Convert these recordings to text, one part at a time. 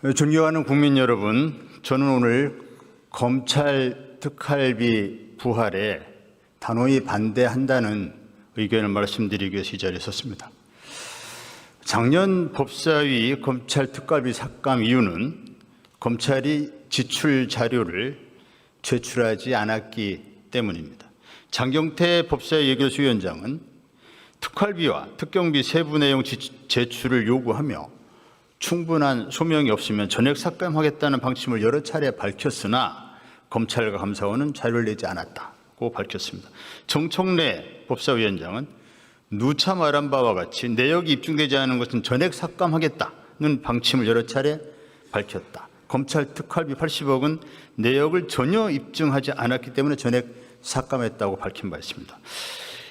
존경하는 국민 여러분, 저는 오늘 검찰 특활비 부활에 단호히 반대한다는 의견을 말씀드리기 위해서 이 자리에 섰습니다. 작년 법사위 검찰 특활비 삭감 이유는 검찰이 지출 자료를 제출하지 않았기 때문입니다. 장경태 법사위 예결위원장은 특활비와 특경비 세부 내용 제출을 요구하며 충분한 소명이 없으면 전액 삭감하겠다는 방침을 여러 차례 밝혔으나 검찰과 감사원은 자료를 내지 않았다고 밝혔습니다. 정청래 법사위원장은 누차 말한 바와 같이 내역이 입증되지 않은 것은 전액 삭감하겠다는 방침을 여러 차례 밝혔다. 검찰 특활비 80억은 내역을 전혀 입증하지 않았기 때문에 전액 삭감했다고 밝힌 바 있습니다.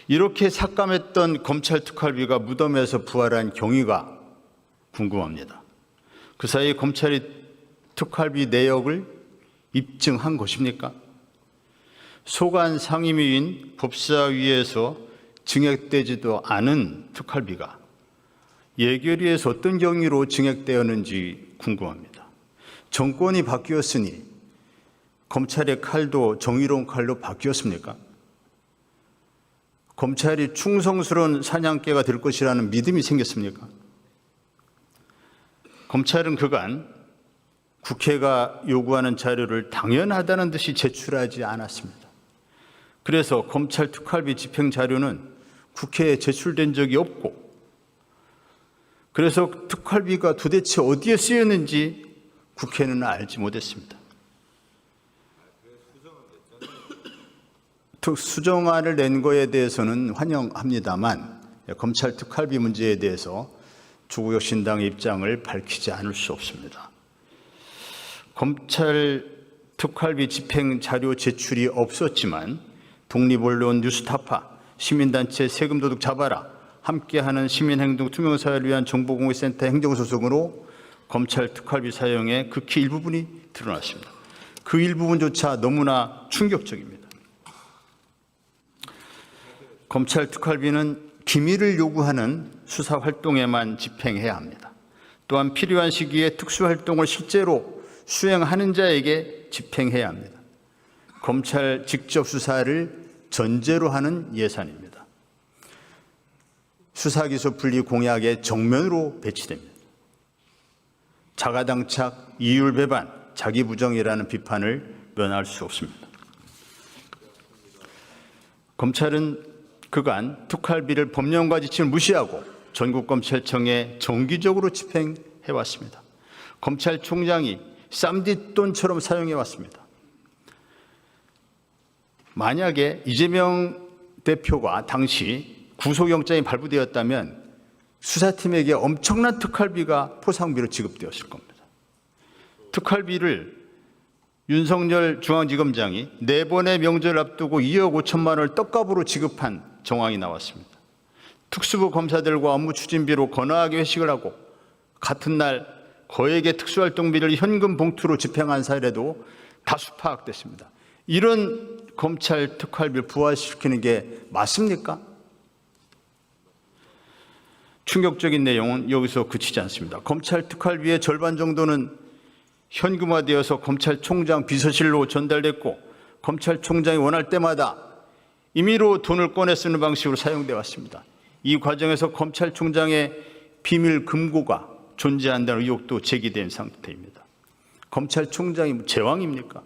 이렇게 삭감했던 검찰 특활비가 무덤에서 부활한 경위가 궁금합니다. 그 사이 검찰이 특활비 내역을 입증한 것입니까? 소관 상임위인 법사위에서 증액되지도 않은 특활비가 예결위에서 어떤 경위로 증액되었는지 궁금합니다. 정권이 바뀌었으니 검찰의 칼도 정의로운 칼로 바뀌었습니까? 검찰이 충성스러운 사냥개가 될 것이라는 믿음이 생겼습니까? 검찰은 그간 국회가 요구하는 자료를 당연하다는 듯이 제출하지 않았습니다. 그래서 검찰 특활비 집행 자료는 국회에 제출된 적이 없고, 그래서 특활비가 도대체 어디에 쓰였는지 국회는 알지 못했습니다. 수정안을 낸 거에 대해서는 환영합니다만 검찰 특활비 문제에 대해서 조국혁신당의 입장을 밝히지 않을 수 없습니다. 검찰 특활비 집행 자료 제출이 없었지만 독립언론 뉴스타파, 시민단체 세금도둑 잡아라, 함께하는 시민행동 투명사회를 위한 정보공개센터 행정소송으로 검찰 특활비 사용의 극히 일부분이 드러났습니다. 그 일부분조차 너무나 충격적입니다. 검찰 특활비는 기밀을 요구하는 수사 활동에만 집행해야 합니다. 또한 필요한 시기에 특수활동을 실제로 수행하는 자에게 집행해야 합니다. 검찰 직접 수사를 전제로 하는 예산입니다. 수사기소 분리 공약의 정면으로 배치됩니다. 자가당착, 이율배반, 자기부정이라는 비판을 면할 수 없습니다. 검찰은 그간 특활비를 법령과 지침을 무시하고 전국검찰청에 정기적으로 집행해왔습니다. 검찰총장이 쌈짓돈처럼 사용해왔습니다. 만약에 이재명 대표가 당시 구속영장이 발부되었다면 수사팀에게 엄청난 특활비가 포상비로 지급되었을 겁니다. 특활비를 윤석열 중앙지검장이 4번의 명절을 앞두고 2억 5천만 원을 떡값으로 지급한 정황이 나왔습니다. 특수부 검사들과 업무 추진비로 거나하게 회식을 하고 같은 날 거액의 특수활동비를 현금 봉투로 집행한 사례도 다수 파악됐습니다. 이런 검찰 특활비를 부활시키는 게 맞습니까? 충격적인 내용은 여기서 그치지 않습니다. 검찰 특활비의 절반 정도는 현금화되어서 검찰총장 비서실로 전달됐고 검찰총장이 원할 때마다 임의로 돈을 꺼내 쓰는 방식으로 사용되어 왔습니다. 이 과정에서 검찰총장의 비밀 금고가 존재한다는 의혹도 제기된 상태입니다. 검찰총장이 제왕입니까?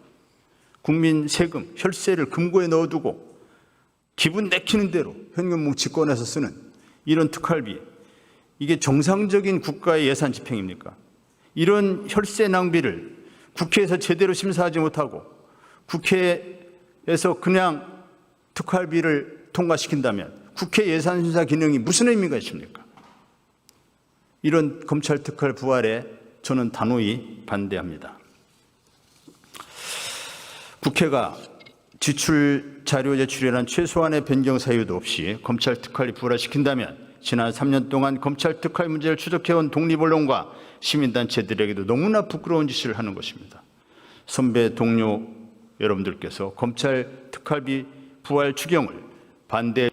국민 세금, 혈세를 금고에 넣어두고 기분 내키는 대로 현금 뭉치 꺼내서 쓰는 이런 특활비, 이게 정상적인 국가의 예산 집행입니까? 이런 혈세 낭비를 국회에서 제대로 심사하지 못하고 국회에서 그냥 특활비를 통과시킨다면 국회 예산심사 기능이 무슨 의미가 있습니까? 이런 검찰 특활 부활에 저는 단호히 반대합니다. 국회가 지출 자료 제출이란 최소한의 변경 사유도 없이 검찰 특활을 부활시킨다면 지난 3년 동안 검찰 특활 문제를 추적해온 독립언론과 시민단체들에게도 너무나 부끄러운 짓을 하는 것입니다. 선배 동료 여러분들께서 검찰 특활비 부활 추경을 반대